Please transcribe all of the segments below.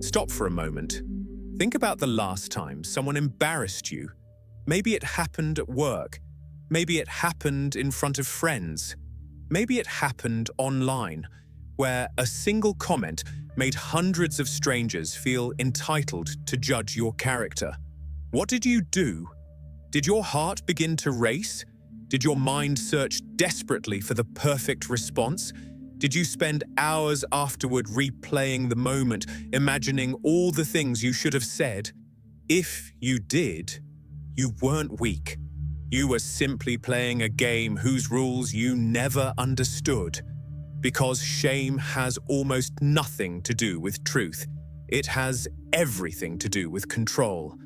Stop for a moment. Think about the last time someone embarrassed you. Maybe it happened at work. Maybe it happened in front of friends. Maybe it happened online, where a single comment made hundreds of strangers feel entitled to judge your character. What did you do? Did your heart begin to race? Did your mind search desperately for the perfect response? Did you spend hours afterward replaying the moment, imagining all the things you should have said? If you did, you weren't weak. You were simply playing a game whose rules you never understood. Because shame has almost nothing to do with truth. It has everything to do with control.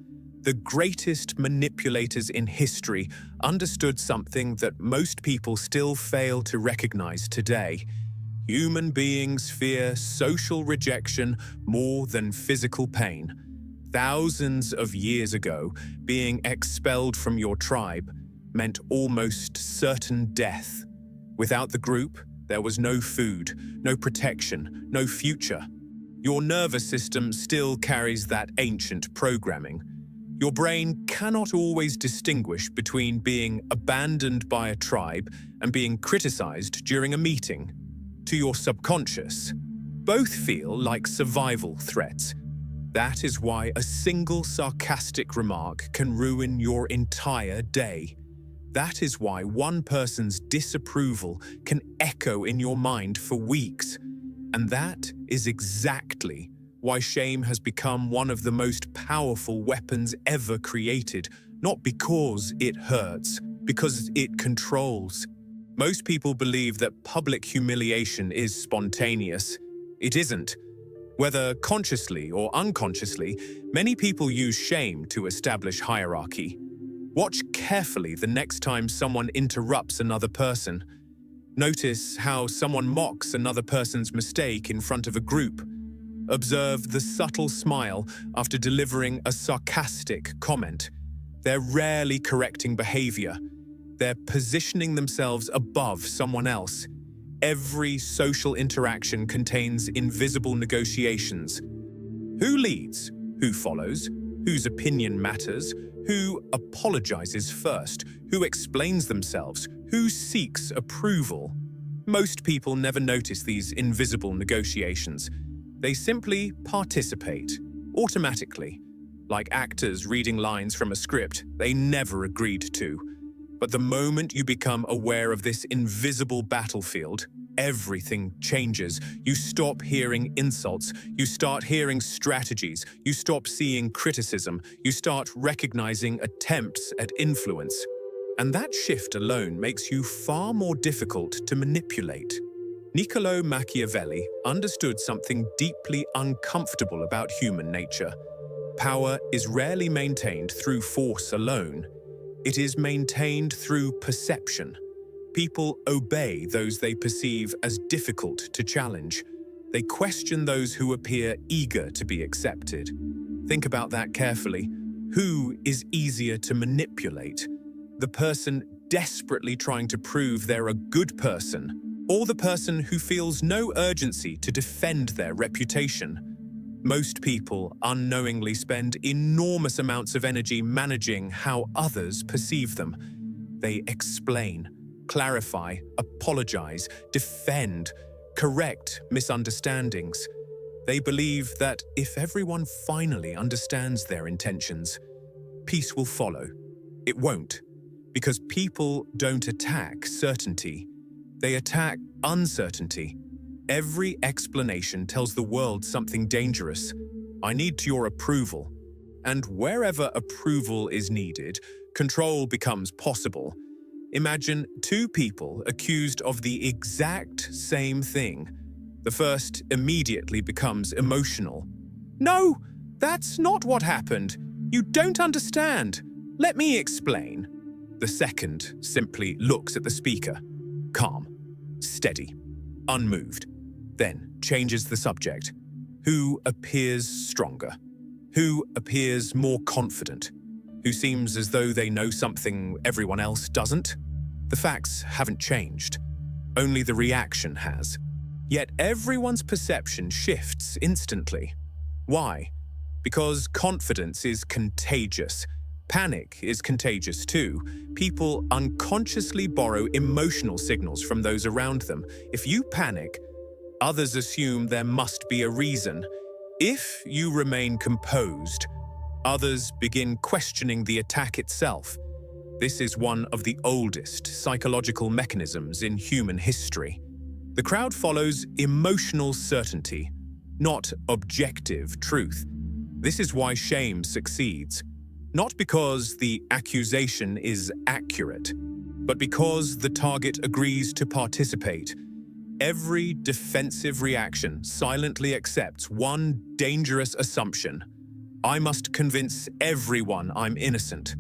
The greatest manipulators in history understood something that most people still fail to recognize today. Human beings fear social rejection more than physical pain. Thousands of years ago, being expelled from your tribe meant almost certain death. Without the group, there was no food, no protection, no future. Your nervous system still carries that ancient programming. Your brain cannot always distinguish between being abandoned by a tribe and being criticized during a meeting. To your subconscious, both feel like survival threats. That is why a single sarcastic remark can ruin your entire day. That is why one person's disapproval can echo in your mind for weeks. And that is exactly why shame has become one of the most powerful weapons ever created, not because it hurts, because it controls. Most people believe that public humiliation is spontaneous. It isn't. Whether consciously or unconsciously, many people use shame to establish hierarchy. Watch carefully the next time someone interrupts another person. Notice how someone mocks another person's mistake in front of a group. Observe the subtle smile after delivering a sarcastic comment. They're rarely correcting behavior. They're positioning themselves above someone else. Every social interaction contains invisible negotiations. Who leads? Who follows? Whose opinion matters? Who apologizes first? Who explains themselves? Who seeks approval? Most people never notice these invisible negotiations. They simply participate, automatically. Like actors reading lines from a script they never agreed to. But the moment you become aware of this invisible battlefield, everything changes. You stop hearing insults. You start hearing strategies. You stop seeing criticism. You start recognizing attempts at influence. And that shift alone makes you far more difficult to manipulate. Niccolò Machiavelli understood something deeply uncomfortable about human nature. Power is rarely maintained through force alone. It is maintained through perception. People obey those they perceive as difficult to challenge. They question those who appear eager to be accepted. Think about that carefully. Who is easier to manipulate? The person desperately trying to prove they're a good person, or the person who feels no urgency to defend their reputation? Most people unknowingly spend enormous amounts of energy managing how others perceive them. They explain, clarify, apologize, defend, correct misunderstandings. They believe that if everyone finally understands their intentions, peace will follow. It won't, because people don't attack certainty. They attack uncertainty. Every explanation tells the world something dangerous. I need your approval. And wherever approval is needed, control becomes possible. Imagine two people accused of the exact same thing. The first immediately becomes emotional. "No, that's not what happened. You don't understand. Let me explain." The second simply looks at the speaker, calm, steady, unmoved, then changes the subject. Who appears stronger? Who appears more confident? Who seems as though they know something everyone else doesn't? The facts haven't changed. Only the reaction has. Yet everyone's perception shifts instantly. Why? Because confidence is contagious. Panic is contagious too. People unconsciously borrow emotional signals from those around them. If you panic, others assume there must be a reason. If you remain composed, others begin questioning the attack itself. This is one of the oldest psychological mechanisms in human history. The crowd follows emotional certainty, not objective truth. This is why shame succeeds. Not because the accusation is accurate, but because the target agrees to participate. Every defensive reaction silently accepts one dangerous assumption: I must convince everyone I'm innocent.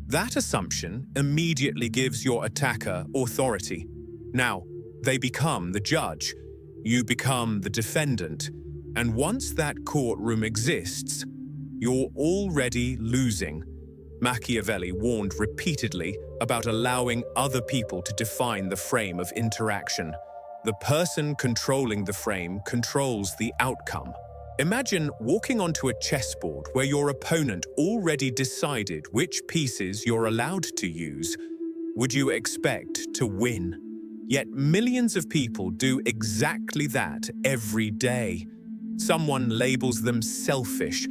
That assumption immediately gives your attacker authority. Now, they become the judge, you become the defendant, and once that courtroom exists, you're already losing. Machiavelli warned repeatedly about allowing other people to define the frame of interaction. The person controlling the frame controls the outcome. Imagine walking onto a chessboard where your opponent already decided which pieces you're allowed to use. Would you expect to win? Yet millions of people do exactly that every day. Someone labels them selfish.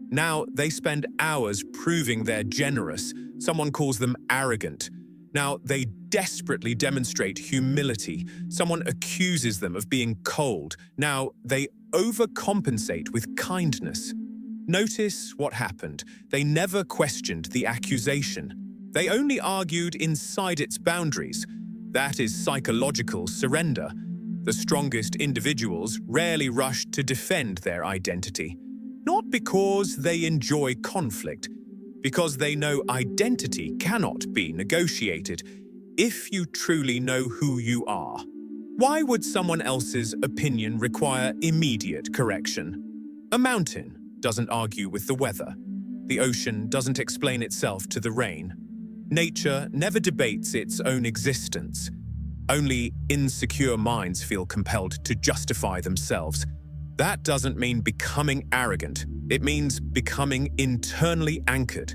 Now they spend hours proving they're generous. Someone calls them arrogant. Now they desperately demonstrate humility. Someone accuses them of being cold. Now they overcompensate with kindness. Notice what happened. They never questioned the accusation. They only argued inside its boundaries. That is psychological surrender. The strongest individuals rarely rush to defend their identity. Not because they enjoy conflict, because they know identity cannot be negotiated. If you truly know who you are, why would someone else's opinion require immediate correction? A mountain doesn't argue with the weather. The ocean doesn't explain itself to the rain. Nature never debates its own existence. Only insecure minds feel compelled to justify themselves. That doesn't mean becoming arrogant. It means becoming internally anchored.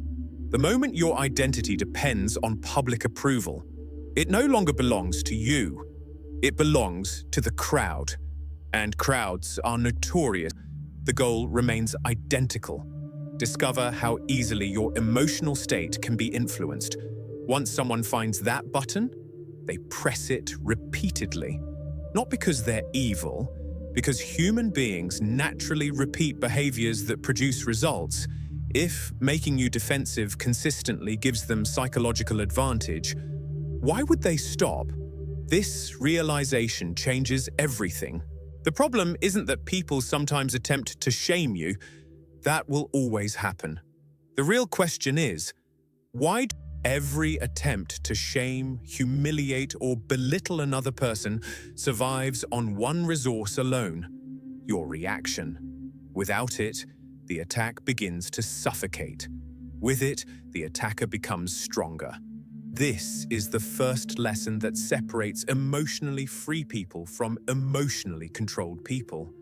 The moment your identity depends on public approval, it no longer belongs to you. It belongs to the crowd. And crowds are notorious. The goal remains identical. Discover how easily your emotional state can be influenced. Once someone finds that button, they press it repeatedly. Not because they're evil, because human beings naturally repeat behaviors that produce results. If making you defensive consistently gives them psychological advantage, why would they stop? This realization changes everything. The problem isn't that people sometimes attempt to shame you. That will always happen. The real question is, why do every attempt to shame, humiliate, or belittle another person survives on one resource alone: your reaction? Without it, the attack begins to suffocate. With it, the attacker becomes stronger. This is the first lesson that separates emotionally free people from emotionally controlled people.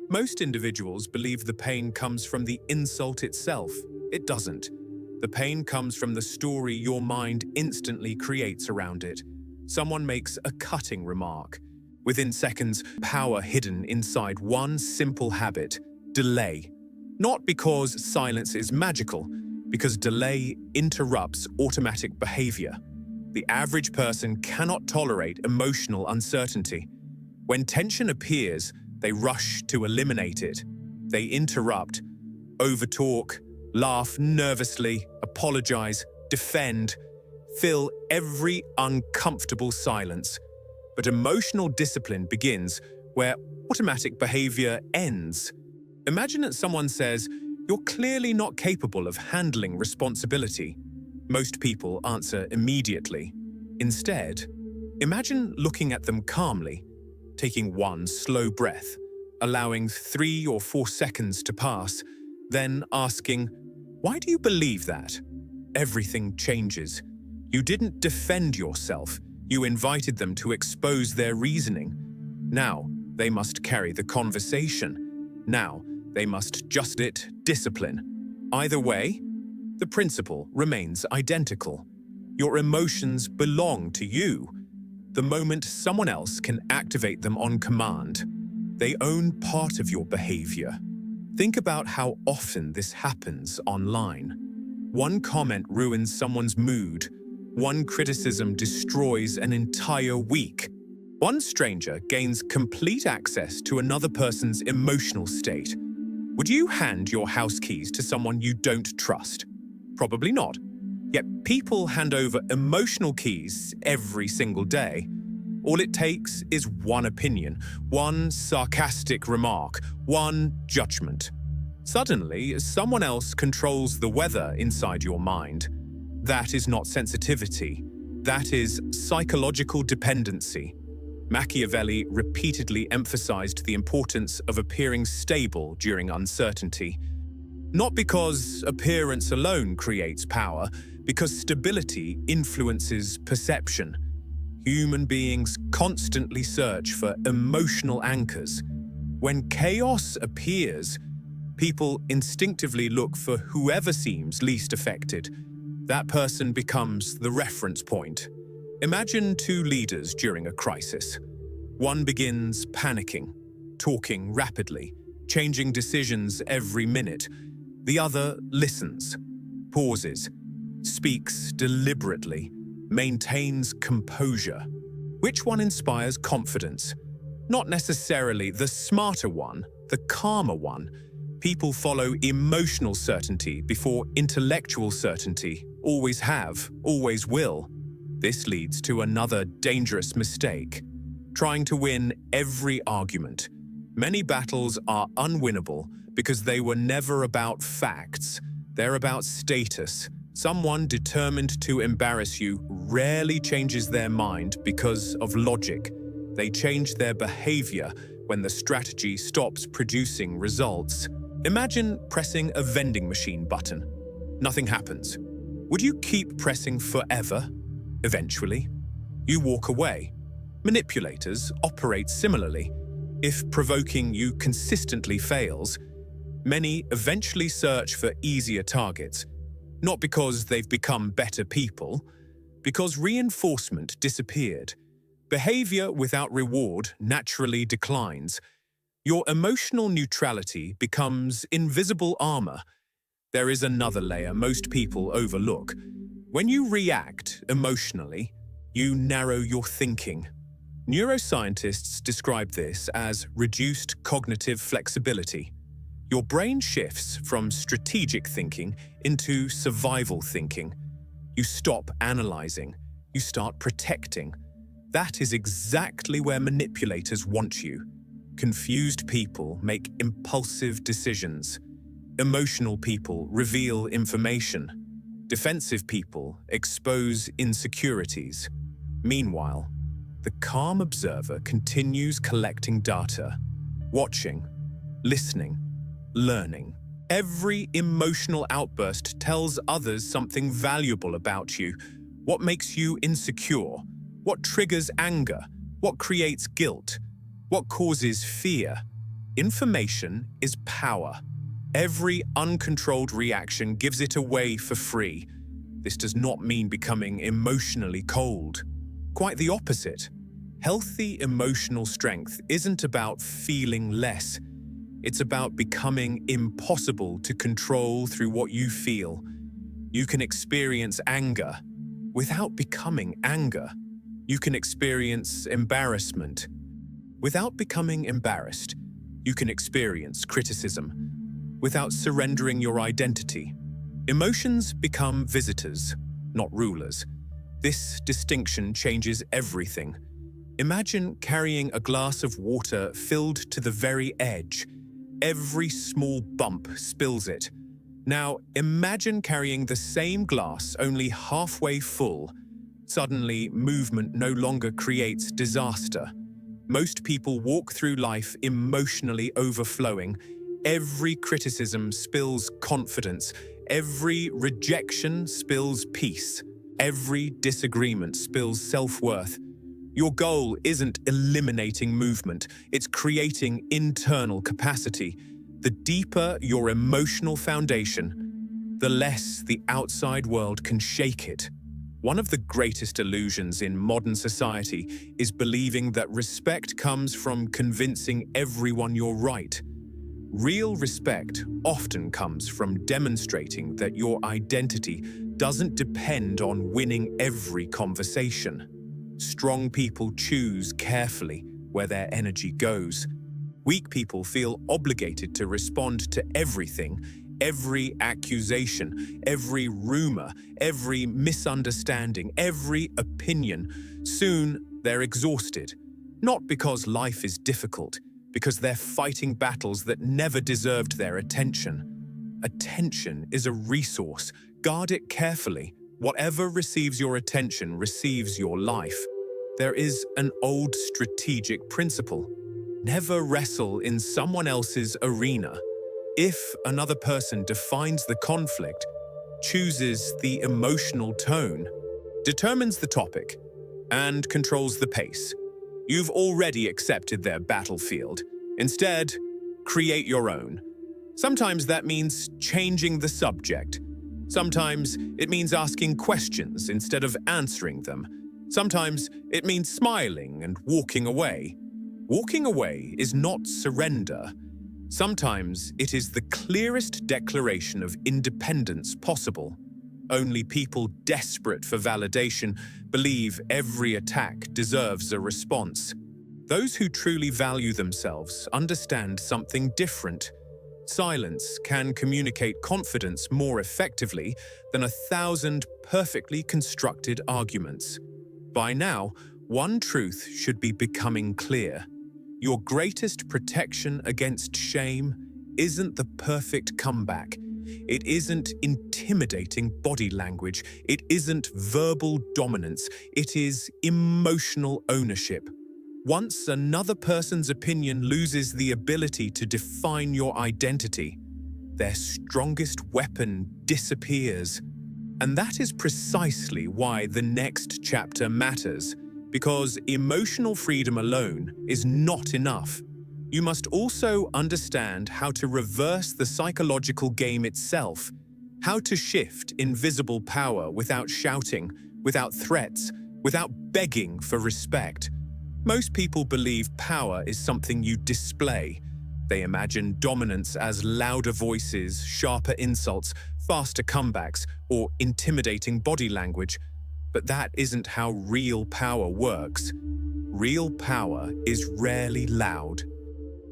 Most individuals believe the pain comes from the insult itself. It doesn't. The pain comes from the story your mind instantly creates around it. Someone makes a cutting remark. Within seconds, power hidden inside one simple habit: delay. Not because silence is magical, because delay interrupts automatic behavior. The average person cannot tolerate emotional uncertainty. When tension appears, they rush to eliminate it. They interrupt, overtalk, laugh nervously, apologize, defend, fill every uncomfortable silence. But emotional discipline begins where automatic behavior ends. Imagine that someone says, "You're clearly not capable of handling responsibility." Most people answer immediately. Instead, imagine looking at them calmly, taking one slow breath, allowing 3 or 4 seconds to pass, then asking, "Why do you believe that?" Everything changes. You didn't defend yourself. You invited them to expose their reasoning. Now, they must carry the conversation. Now, They must just it discipline. Either way, the principle remains identical. Your emotions belong to you. The moment someone else can activate them on command, they own part of your behavior. Think about how often this happens online. One comment ruins someone's mood. One criticism destroys an entire week. One stranger gains complete access to another person's emotional state. Would you hand your house keys to someone you don't trust? Probably not. Yet people hand over emotional keys every single day. All it takes is one opinion, one sarcastic remark, one judgment. Suddenly, someone else controls the weather inside your mind. That is not sensitivity. That is psychological dependency. Machiavelli repeatedly emphasized the importance of appearing stable during uncertainty. Not because appearance alone creates power, because stability influences perception. Human beings constantly search for emotional anchors. When chaos appears, people instinctively look for whoever seems least affected. That person becomes the reference point. Imagine two leaders during a crisis. One begins panicking, talking rapidly, changing decisions every minute. The other listens, pauses, speaks deliberately, maintains composure. Which one inspires confidence? Not necessarily the smarter one, the calmer one. People follow emotional certainty before intellectual certainty. Always have, always will. This leads to another dangerous mistake: trying to win every argument. Many battles are unwinnable because they were never about facts. They're about status. Someone determined to embarrass you rarely changes their mind because of logic. They change their behavior when the strategy stops producing results. Imagine pressing a vending machine button. Nothing happens. Would you keep pressing forever? Eventually, you walk away. Manipulators operate similarly. If provoking you consistently fails, many eventually search for easier targets, not because they've become better people, because reinforcement disappeared. Behavior without reward naturally declines. Your emotional neutrality becomes invisible armor. There is another layer most people overlook. When you react emotionally, you narrow your thinking. Neuroscientists describe this as reduced cognitive flexibility. Your brain shifts from strategic thinking into survival thinking. You stop analyzing. You start protecting. That is exactly where manipulators want you. Confused people make impulsive decisions. Emotional people reveal information. Defensive people expose insecurities. Meanwhile, the calm observer continues collecting data, watching, listening, learning. Every emotional outburst tells others something valuable about you. What makes you insecure? What triggers anger? What creates guilt? What causes fear? Information is power. Every uncontrolled reaction gives it away for free. This does not mean becoming emotionally cold. Quite the opposite. Healthy emotional strength isn't about feeling less. It's about becoming impossible to control through what you feel. You can experience anger without becoming anger. You can experience embarrassment without becoming embarrassed. You can experience criticism without surrendering your identity. Emotions become visitors, not rulers. This distinction changes everything. Imagine carrying a glass of water filled to the very edge. Every small bump spills it. Now imagine carrying the same glass only halfway full. Suddenly, movement no longer creates disaster. Most people walk through life emotionally overflowing. Every criticism spills confidence. Every rejection spills peace. Every disagreement spills self-worth. Your goal isn't eliminating movement, it's creating internal capacity. The deeper your emotional foundation, the less the outside world can shake it. One of the greatest illusions in modern society is believing that respect comes from convincing everyone you're right. Real respect often comes from demonstrating that your identity doesn't depend on winning every conversation. Strong people choose carefully where their energy goes. Weak people feel obligated to respond to everything, every accusation, every rumor, every misunderstanding, every opinion. Soon they're exhausted, not because life is difficult, because they're fighting battles that never deserved their attention. Attention is a resource. Guard it carefully. Whatever receives your attention receives your life. There is an old strategic principle. Never wrestle in someone else's arena. If another person defines the conflict, chooses the emotional tone, determines the topic, and controls the pace, you've already accepted their battlefield. Instead, create your own. Sometimes that means changing the subject. Sometimes it means asking questions instead of answering them. Sometimes it means smiling and walking away. Walking away is not surrender. Sometimes it is the clearest declaration of independence possible. Only people desperate for validation believe every attack deserves a response. Those who truly value themselves understand something different. Silence can communicate confidence more effectively than 1,000 perfectly constructed arguments. By now, one truth should be becoming clear. Your greatest protection against shame isn't the perfect comeback. It isn't intimidating body language. It isn't verbal dominance. It is emotional ownership. Once another person's opinion loses the ability to define your identity, their strongest weapon disappears. And that is precisely why the next chapter matters, because emotional freedom alone is not enough. You must also understand how to reverse the psychological game itself, how to shift invisible power without shouting, without threats, without begging for respect. Most people believe power is something you display. They imagine dominance as louder voices, sharper insults, faster comebacks, or intimidating body language. But that isn't how real power works. Real power is rarely loud.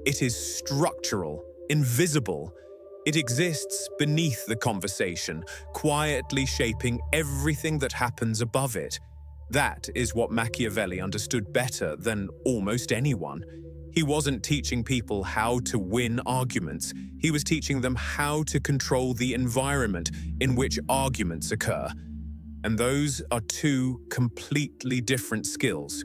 It is structural, invisible. It exists beneath the conversation, quietly shaping everything that happens above it. That is what Machiavelli understood better than almost anyone. He wasn't teaching people how to win arguments. He was teaching them how to control the environment in which arguments occur. And those are two completely different skills.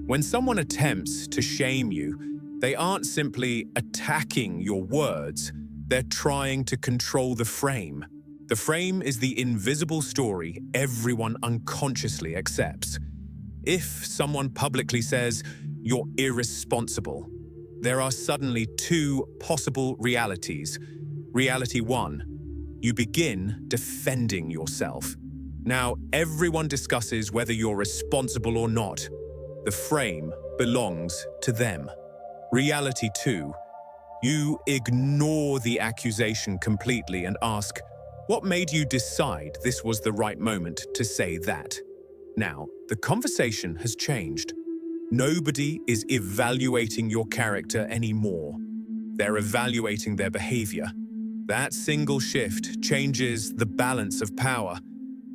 When someone attempts to shame you, they aren't simply attacking your words. They're trying to control the frame. The frame is the invisible story everyone unconsciously accepts. If someone publicly says, "You're irresponsible," there are suddenly two possible realities. Reality one, you begin defending yourself. Now, everyone discusses whether you're responsible or not. The frame belongs to them. Reality two, you ignore the accusation completely and ask, what made you decide this was the right moment to say that? Now, the conversation has changed. Nobody is evaluating your character anymore. They're evaluating their behavior. That single shift changes the balance of power.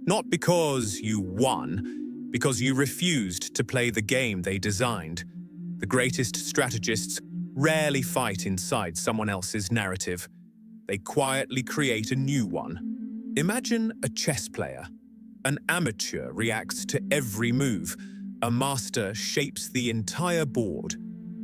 Not because you won, because you refused to play the game they designed. The greatest strategists rarely fight inside someone else's narrative. They quietly create a new one. Imagine a chess player. An amateur reacts to every move. A master shapes the entire board.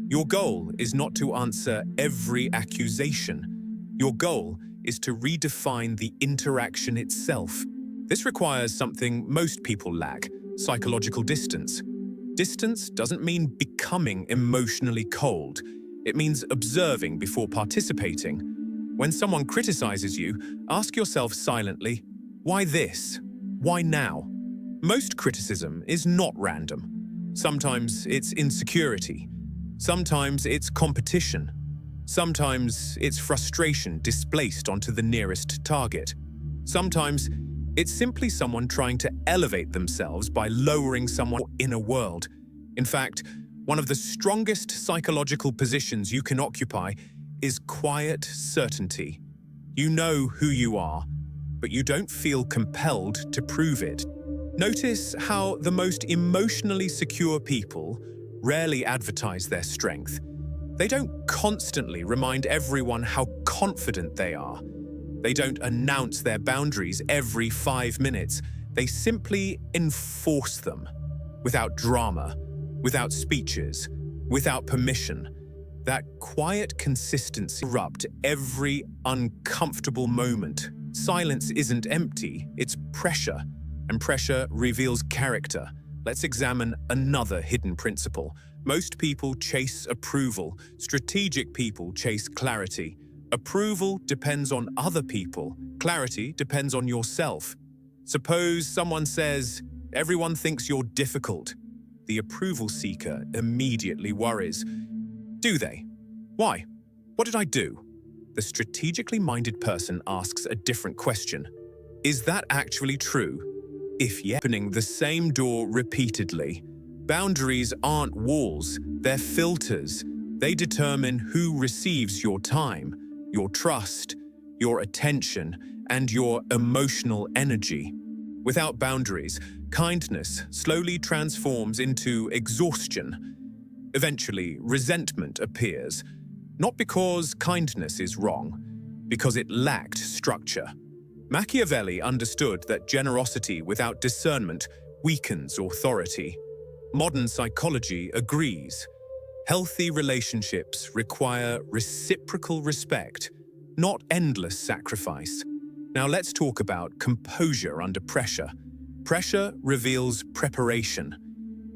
Your goal is not to answer every accusation. Your goal is to redefine the interaction itself. This requires something most people lack: psychological distance. Distance doesn't mean becoming emotionally cold. It means observing before participating. When someone criticizes you, ask yourself silently, why this? Why now? Most criticism is not random. Sometimes it's insecurity. Sometimes it's competition. Sometimes it's frustration displaced onto the nearest target. Sometimes it's simply someone trying to elevate themselves by lowering someone's inner world. In fact, one of the strongest psychological positions you can occupy is quiet certainty. You know who you are, but you don't feel compelled to prove it. Notice how the most emotionally secure people rarely advertise their strength. They don't constantly remind everyone how confident they are. They don't announce their boundaries every 5 minutes. They simply enforce them, without drama, without speeches, without permission. That quiet consistency interrupts every uncomfortable moment. Silence isn't empty, it's pressure, and pressure reveals character. Let's examine another hidden principle. Most people chase approval. Strategic people chase clarity. Approval depends on other people. Clarity depends on yourself. Suppose someone says, "Everyone thinks you're difficult." The approval seeker immediately worries. Do they? Why? What did I do? The strategically minded person asks a different question. Is that actually true? If yes, opening the same door repeatedly. Boundaries aren't walls, they're filters. They determine who receives your time, your trust, your attention, and your emotional energy. Without boundaries, kindness slowly transforms into exhaustion. Eventually, resentment appears, not because kindness is wrong, because it lacked structure. Machiavelli understood that generosity without discernment weakens authority. Modern psychology agrees. Healthy relationships require reciprocal respect, not endless sacrifice. Now let's talk about composure under pressure. Pressure reveals preparation.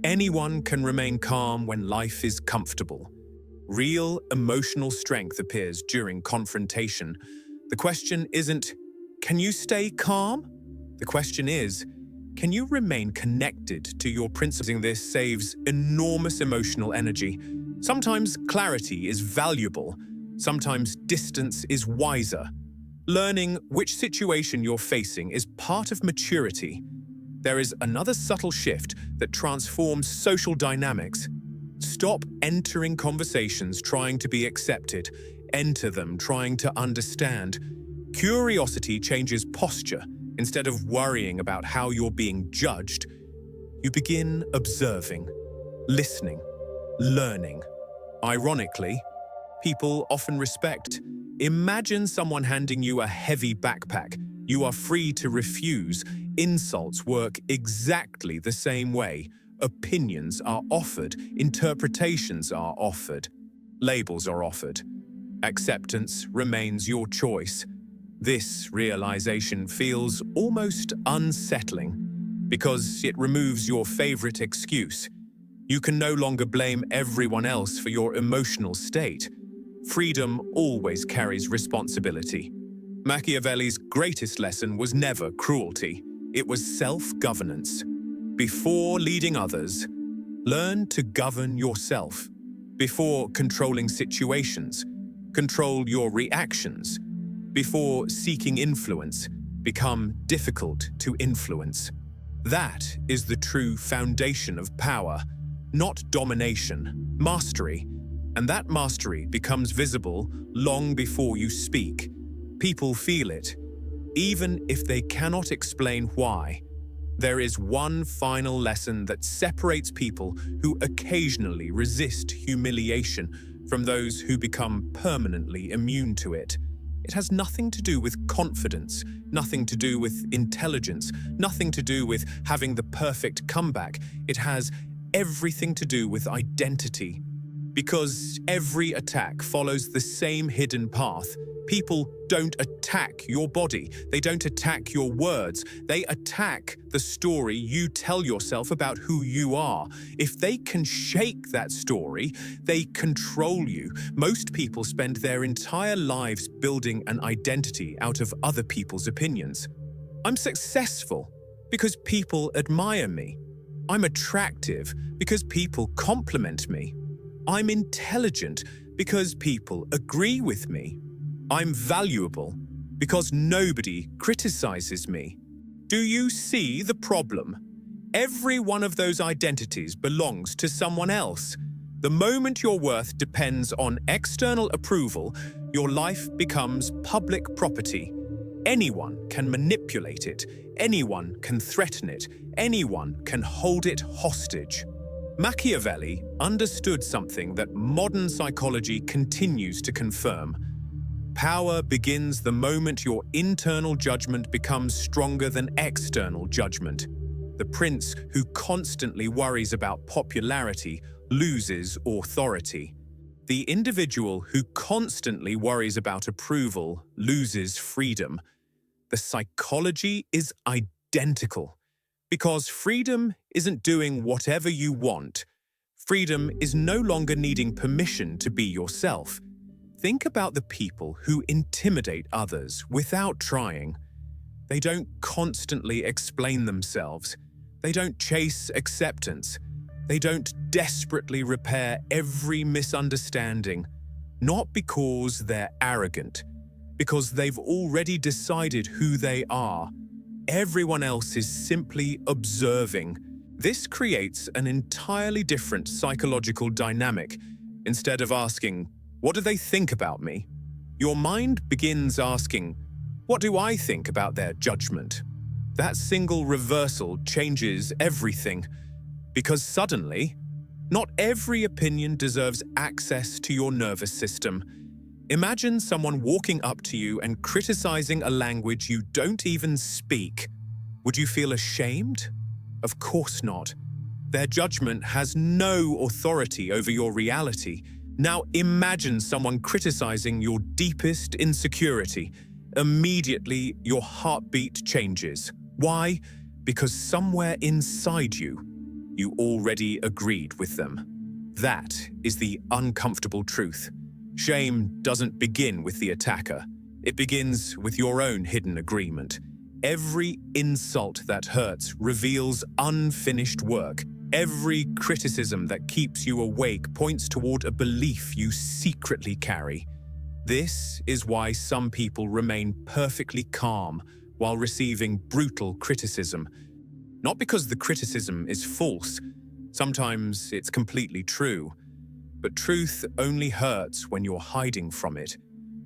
Anyone can remain calm when life is comfortable. Real emotional strength appears during confrontation. The question isn't, can you stay calm? The question is, can you remain connected to your principles? This saves enormous emotional energy. Sometimes clarity is valuable. Sometimes distance is wiser. Learning which situation you're facing is part of maturity. There is another subtle shift that transforms social dynamics. Stop entering conversations trying to be accepted. Enter them trying to understand. Curiosity changes posture. Instead of worrying about how you're being judged, you begin observing, listening, learning. Ironically, people often respect. Imagine someone handing you a heavy backpack. You are free to refuse. Insults work exactly the same way. Opinions are offered. Interpretations are offered. Labels are offered. Acceptance remains your choice. This realization feels almost unsettling because it removes your favorite excuse. You can no longer blame everyone else for your emotional state. Freedom always carries responsibility. Machiavelli's greatest lesson was never cruelty. It was self-governance. Before leading others, learn to govern yourself. Before controlling situations, control your reactions. Before seeking influence, become difficult to influence. That is the true foundation of power, not domination, mastery. And that mastery becomes visible long before you speak. People feel it, even if they cannot explain why. There is one final lesson that separates people who occasionally resist humiliation from those who become permanently immune to it. It has nothing to do with confidence, nothing to do with intelligence, nothing to do with having the perfect comeback. It has everything to do with identity. Because every attack follows the same hidden path. People don't attack your body. They don't attack your words. They attack the story you tell yourself about who you are. If they can shake that story, they control you. Most people spend their entire lives building an identity out of other people's opinions. I'm successful because people admire me. I'm attractive because people compliment me. I'm intelligent because people agree with me. I'm valuable because nobody criticizes me. Do you see the problem? Every one of those identities belongs to someone else. The moment your worth depends on external approval, your life becomes public property. Anyone can manipulate it. Anyone can threaten it. Anyone can hold it hostage. Machiavelli understood something that modern psychology continues to confirm. Power begins the moment your internal judgment becomes stronger than external judgment. The prince who constantly worries about popularity loses authority. The individual who constantly worries about approval loses freedom. The psychology is identical. Because freedom isn't doing whatever you want. Freedom is no longer needing permission to be yourself. Think about the people who intimidate others without trying. They don't constantly explain themselves. They don't chase acceptance. They don't desperately repair every misunderstanding. Not because they're arrogant, because they've already decided who they are. Everyone else is simply observing. This creates an entirely different psychological dynamic. Instead of asking, "What do they think about me?" your mind begins asking, "What do I think about their judgment?" That single reversal changes everything. Because suddenly, not every opinion deserves access to your nervous system. Imagine someone walking up to you and criticizing a language you don't even speak. Would you feel ashamed? Of course not. Their judgment has no authority over your reality. Now imagine someone criticizing your deepest insecurity. Immediately, your heartbeat changes. Why? Because somewhere inside you, you already agreed with them. That is the uncomfortable truth. Shame doesn't begin with the attacker. It begins with your own hidden agreement. Every insult that hurts reveals unfinished work. Every criticism that keeps you awake points toward a belief you secretly carry. This is why some people remain perfectly calm while receiving brutal criticism. Not because the criticism is false. Sometimes it's completely true. But truth only hurts when you're hiding from it.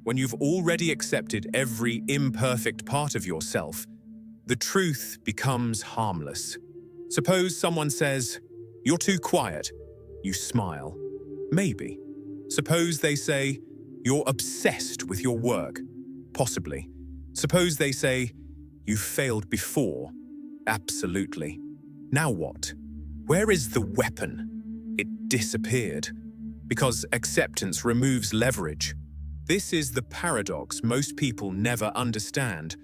When you've already accepted every imperfect part of yourself, the truth becomes harmless. Suppose someone says, "You're too quiet." You smile. Maybe. Suppose they say, "You're obsessed with your work." Possibly. Suppose they say, "You failed before." Absolutely. Now what? Where is the weapon? It disappeared. Because acceptance removes leverage. This is the paradox most people never understand.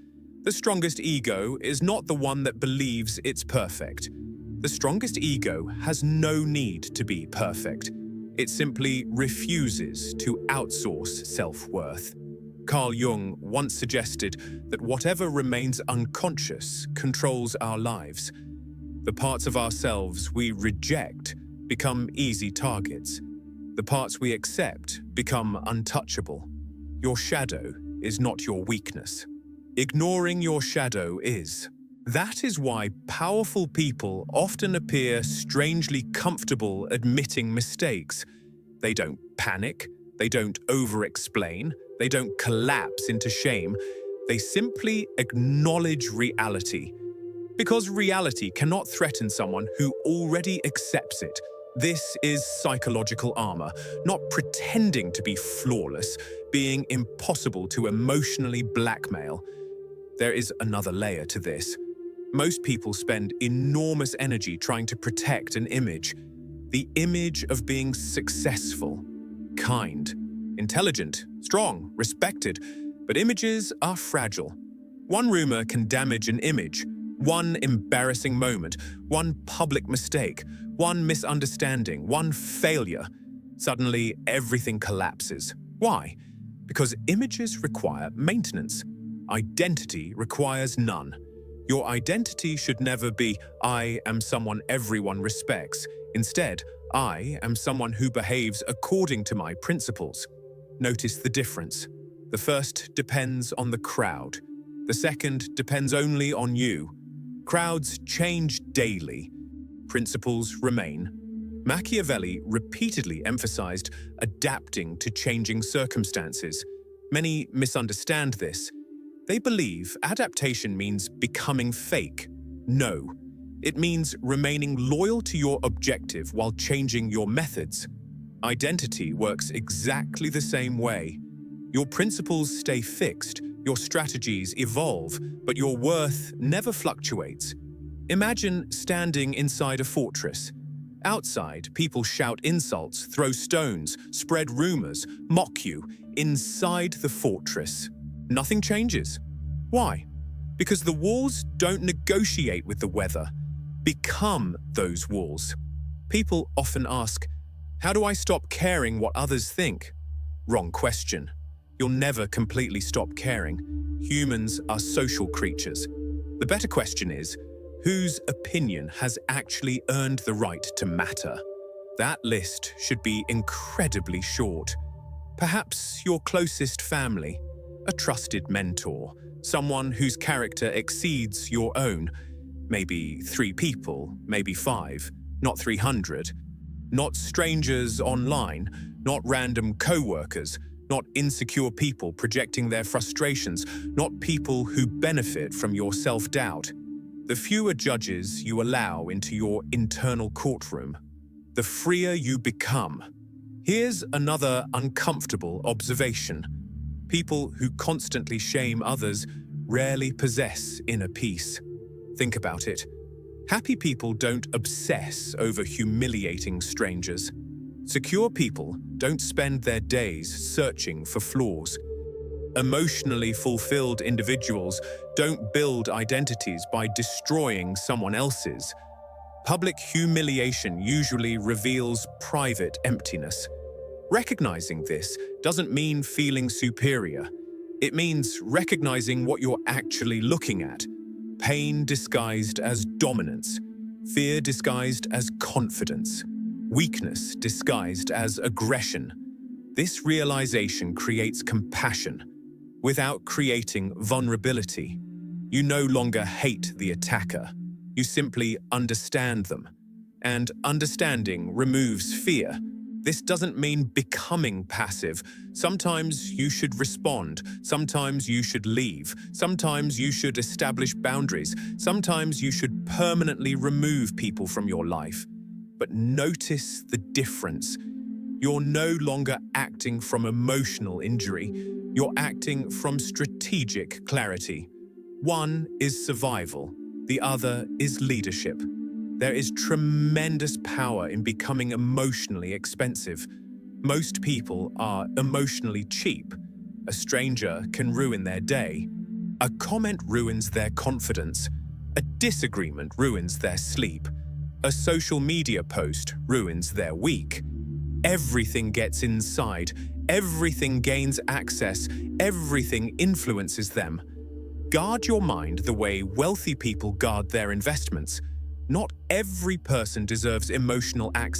The strongest ego is not the one that believes it's perfect. The strongest ego has no need to be perfect. It simply refuses to outsource self-worth. Carl Jung once suggested that whatever remains unconscious controls our lives. The parts of ourselves we reject become easy targets. The parts we accept become untouchable. Your shadow is not your weakness. Ignoring your shadow is. That is why powerful people often appear strangely comfortable admitting mistakes. They don't panic, they don't over-explain, they don't collapse into shame. They simply acknowledge reality. Because reality cannot threaten someone who already accepts it. This is psychological armor, not pretending to be flawless, being impossible to emotionally blackmail. There is another layer to this. Most people spend enormous energy trying to protect an image. the image of being successful, kind, intelligent, strong, respected. But images are fragile. One rumor can damage an image. One embarrassing moment, one public mistake, one misunderstanding, one failure. Suddenly, everything collapses. Why? Because images require maintenance. Identity requires none. Your identity should never be, "I am someone everyone respects." Instead, "I am someone who behaves according to my principles." Notice the difference. The first depends on the crowd. The second depends only on you. Crowds change daily. Principles remain. Machiavelli repeatedly emphasized adapting to changing circumstances. Many misunderstand this. They believe adaptation means becoming fake. No, it means remaining loyal to your objective while changing your methods. Identity works exactly the same way. Your principles stay fixed, your strategies evolve, but your worth never fluctuates. Imagine standing inside a fortress. Outside, people shout insults, throw stones, spread rumors, mock you. Inside the fortress, nothing changes. Why? Because the walls don't negotiate with the weather. Become those walls. People often ask, "How do I stop caring what others think?" Wrong question. You'll never completely stop caring. Humans are social creatures. The better question is, whose opinion has actually earned the right to matter? That list should be incredibly short. Perhaps your closest family, a trusted mentor, someone whose character exceeds your own. Maybe 3 people, maybe 5, not 300. Not strangers online, not random co-workers, not insecure people projecting their frustrations, not people who benefit from your self-doubt. The fewer judges you allow into your internal courtroom, the freer you become. Here's another uncomfortable observation. People who constantly shame others rarely possess inner peace. Think about it. Happy people don't obsess over humiliating strangers. Secure people don't spend their days searching for flaws. Emotionally fulfilled individuals don't build identities by destroying someone else's. Public humiliation usually reveals private emptiness. Recognizing this doesn't mean feeling superior. It means recognizing what you're actually looking at. Pain disguised as dominance, fear disguised as confidence, weakness disguised as aggression. This realization creates compassion without creating vulnerability. You no longer hate the attacker. You simply understand them. And understanding removes fear. This doesn't mean becoming passive. Sometimes you should respond. Sometimes you should leave. Sometimes you should establish boundaries. Sometimes you should permanently remove people from your life. But notice the difference. You're no longer acting from emotional injury. You're acting from strategic clarity. One is survival. The other is leadership. There is tremendous power in becoming emotionally expensive. Most people are emotionally cheap. A stranger can ruin their day. A comment ruins their confidence. A disagreement ruins their sleep. A social media post ruins their week. Everything gets inside. Everything gains access. Everything influences them. Guard your mind the way wealthy people guard their investments. Not every person deserves emotional access.